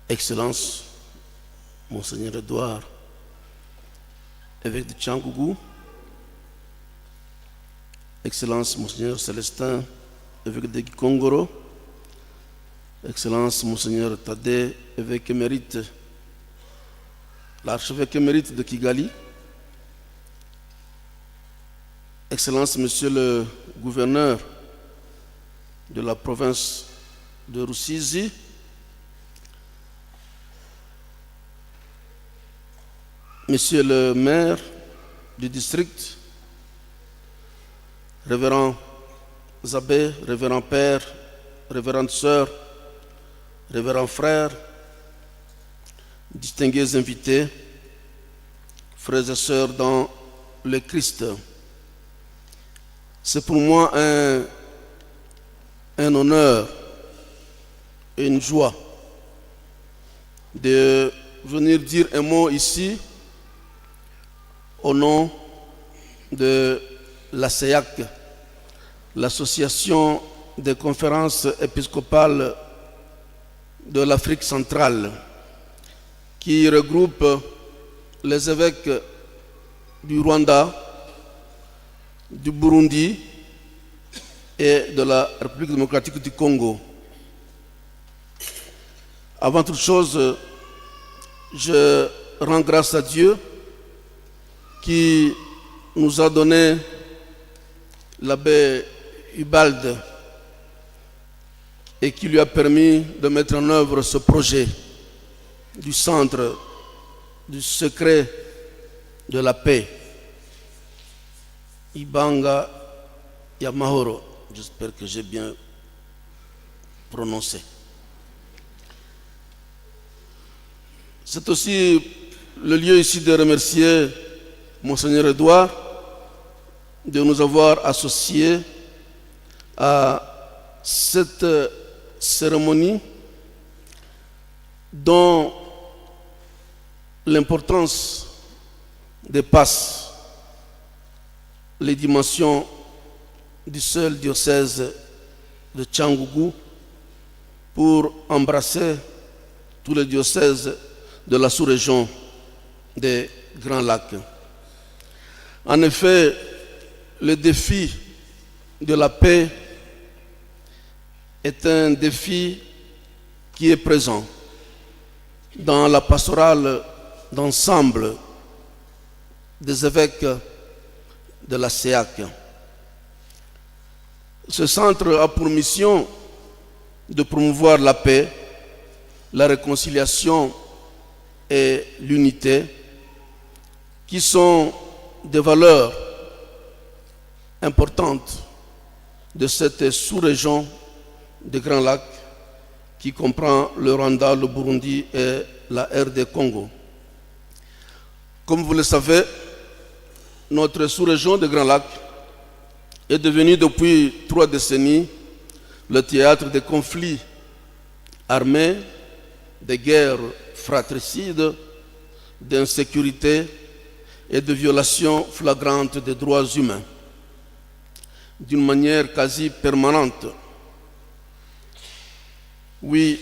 Excellence, Monseigneur Edouard, évêque de Tchangougou, Excellence, Monseigneur Célestin, évêque de Gikongoro, Excellence, Monseigneur Tadé, évêque émérite, l'archevêque émérite de Kigali, Excellence, Monsieur le gouverneur de la province de Rusizi, Monsieur le maire du district, révérend abbés, révérend père, révérende sœur, révérend frère, distingués invités, frères et sœurs dans le Christ. C'est pour moi un honneur et une joie de venir dire un mot ici au nom de l'ASEAC, l'Association des conférences épiscopales de l'Afrique centrale, qui regroupe les évêques du Rwanda, du Burundi et de la République démocratique du Congo. Avant toute chose, je rends grâce à Dieu qui nous a donné l'abbé Ubalde et qui lui a permis de mettre en œuvre ce projet du centre du secret de la paix. Ibanga Yamahoro, j'espère que j'ai bien prononcé. C'est aussi le lieu ici de remercier Monseigneur Edouard de nous avoir associés à cette cérémonie dont l'importance dépasse les dimensions du seul diocèse de Tchangougou pour embrasser tous les diocèses de la sous-région des Grands Lacs. En effet, le défi de la paix est un défi qui est présent dans la pastorale d'ensemble des évêques de la SEAC. Ce centre a pour mission de promouvoir la paix, la réconciliation et l'unité, qui sont des valeurs importantes de cette sous-région des Grands Lacs qui comprend le Rwanda, le Burundi et la RD Congo. Comme vous le savez, notre sous-région des Grands Lacs est devenue depuis 3 décennies le théâtre des conflits armés, des guerres fratricides, d'insécurité et de violations flagrantes des droits humains, d'une manière quasi permanente. Oui,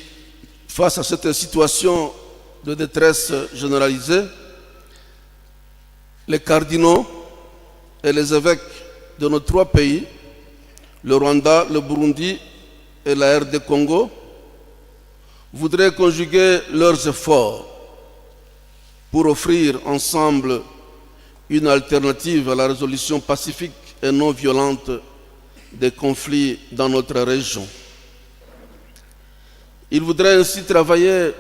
face à cette situation de détresse généralisée, les cardinaux et les évêques de nos 3 pays, le Rwanda, le Burundi et la RD Congo, voudraient conjuguer leurs efforts pour offrir ensemble une alternative à la résolution pacifique et non violente des conflits dans notre région. Ils voudraient ainsi travailler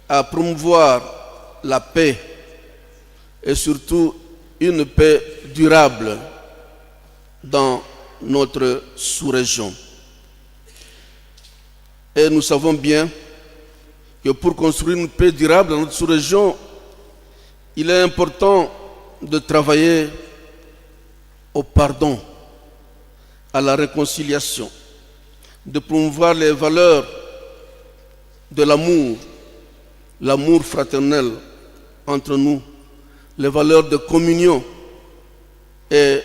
à promouvoir la paix et surtout une paix durable dans notre sous-région. Et nous savons bien que pour construire une paix durable dans notre sous-région, il est important de travailler au pardon, à la réconciliation, de promouvoir les valeurs de l'amour, l'amour fraternel entre nous, les valeurs de communion et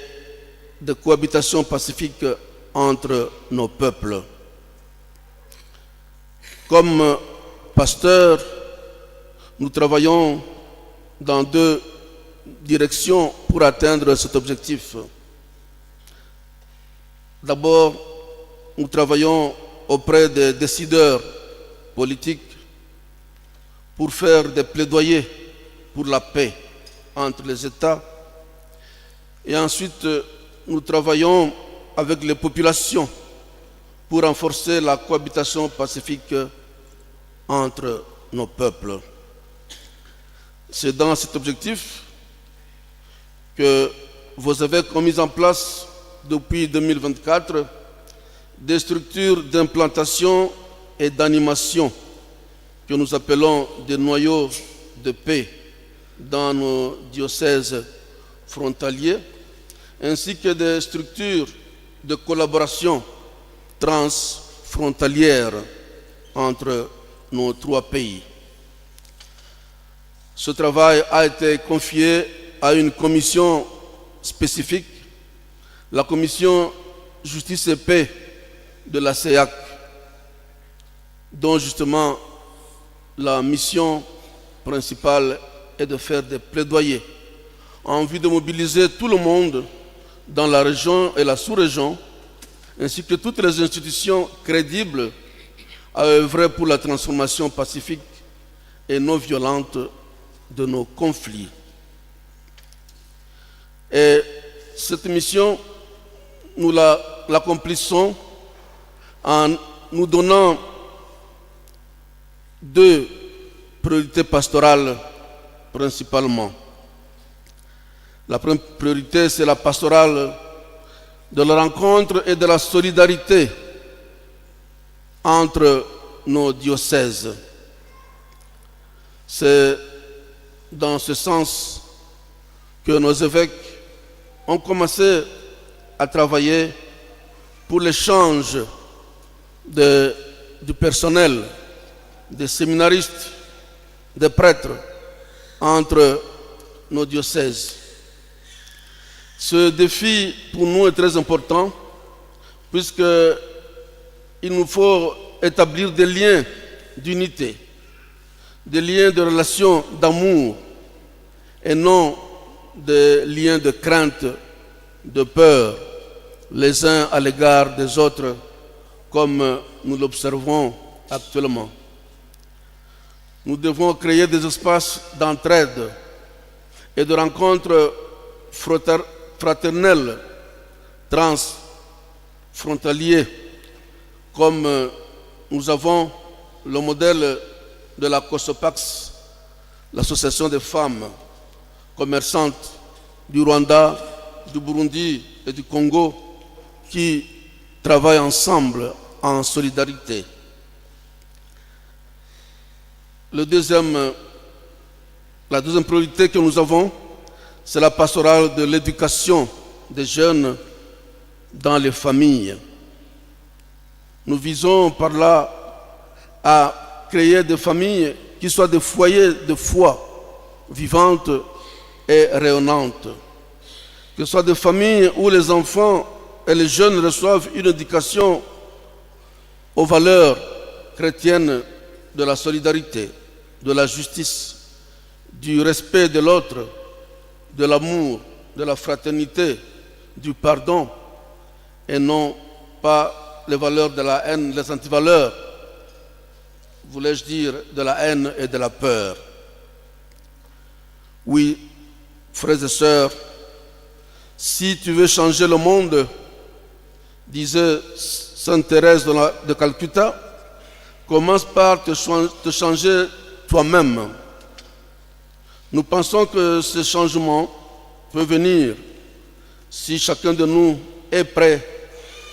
de cohabitation pacifique entre nos peuples. Comme pasteurs, nous travaillons dans deux directions pour atteindre cet objectif. D'abord, nous travaillons auprès des décideurs politiques pour faire des plaidoyers pour la paix entre les États. Et ensuite, nous travaillons avec les populations pour renforcer la cohabitation pacifique entre nos peuples. C'est dans cet objectif que vos évêques ont mis en place depuis 2024 des structures d'implantation et d'animation que nous appelons des noyaux de paix dans nos diocèses frontaliers, ainsi que des structures de collaboration transfrontalière entre nos trois pays. Ce travail a été confié à une commission spécifique, la commission Justice et Paix de la CEAC, dont justement la mission principale est de faire des plaidoyers en vue de mobiliser tout le monde dans la région et la sous-région, ainsi que toutes les institutions crédibles à œuvrer pour la transformation pacifique et non violente de nos conflits. Et cette mission, nous l'accomplissons en nous donnant deux priorités pastorales principalement. La première priorité, c'est la pastorale de la rencontre et de la solidarité entre nos diocèses. C'est dans ce sens que nos évêques ont commencé à travailler pour l'échange du personnel, des séminaristes, des prêtres entre nos diocèses. Ce défi pour nous est très important puisqu'il nous faut établir des liens d'unité, des liens de relation d'amour et non des liens de crainte, de peur, les uns à l'égard des autres, comme nous l'observons actuellement. Nous devons créer des espaces d'entraide et de rencontres fraternelles, transfrontaliers, comme nous avons le modèle de la COSOPAX, l'association des femmes commerçantes du Rwanda, du Burundi et du Congo, qui travaillent ensemble en solidarité. La deuxième priorité que nous avons, c'est la pastorale de l'éducation des jeunes dans les familles. Nous visons par là à créer des familles qui soient des foyers de foi vivantes et rayonnantes. Que ce soit des familles où les enfants et les jeunes reçoivent une éducation aux valeurs chrétiennes de la solidarité, de la justice, du respect de l'autre, de l'amour, de la fraternité, du pardon, et non pas les valeurs de la haine, les antivaleurs, voulais-je dire, de la haine et de la peur. Oui, frères et sœurs, si tu veux changer le monde, disait Sainte Thérèse de Calcutta, commence par te changer toi-même. Nous pensons que ce changement peut venir si chacun de nous est prêt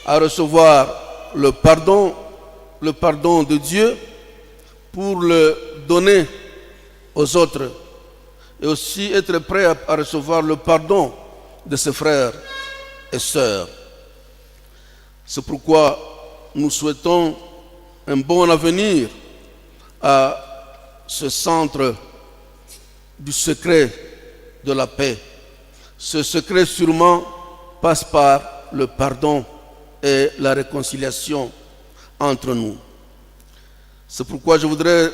à recevoir le pardon de Dieu pour le donner aux autres et aussi être prêt à recevoir le pardon de ses frères et sœurs. C'est pourquoi nous souhaitons un bon avenir à ce centre du secret de la paix. Ce secret sûrement passe par le pardon et la réconciliation entre nous. C'est pourquoi je voudrais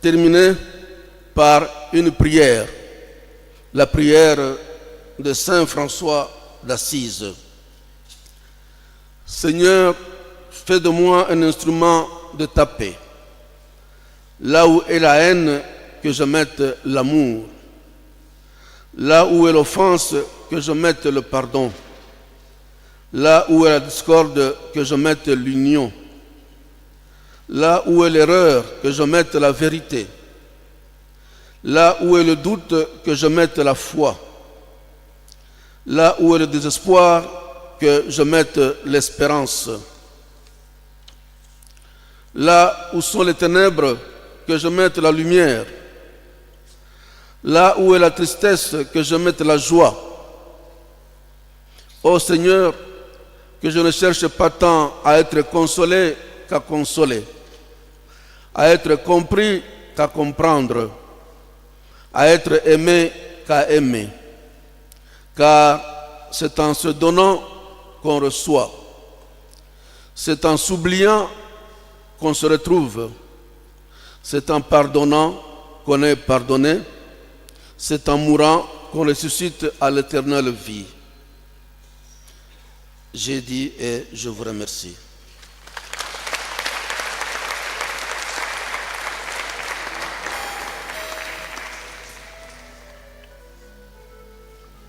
terminer par une prière, la prière de Saint François d'Assise. Seigneur, fais de moi un instrument de ta paix. Là où est la haine, que je mette l'amour. Là où est l'offense, que je mette le pardon. Là où est la discorde, que je mette l'union. Là où est l'erreur, que je mette la vérité. Là où est le doute, que je mette la foi. Là où est le désespoir, que je mette l'espérance. Là où sont les ténèbres, que je mette la lumière. Là où est la tristesse, que je mette la joie. Ô Seigneur, que je ne cherche pas tant à être consolé qu'à consoler, à être compris qu'à comprendre, à être aimé qu'à aimer. Car c'est en se donnant qu'on reçoit. C'est en s'oubliant qu'on se retrouve. C'est en pardonnant qu'on est pardonné. C'est en mourant qu'on ressuscite à l'éternelle vie. J'ai dit et je vous remercie.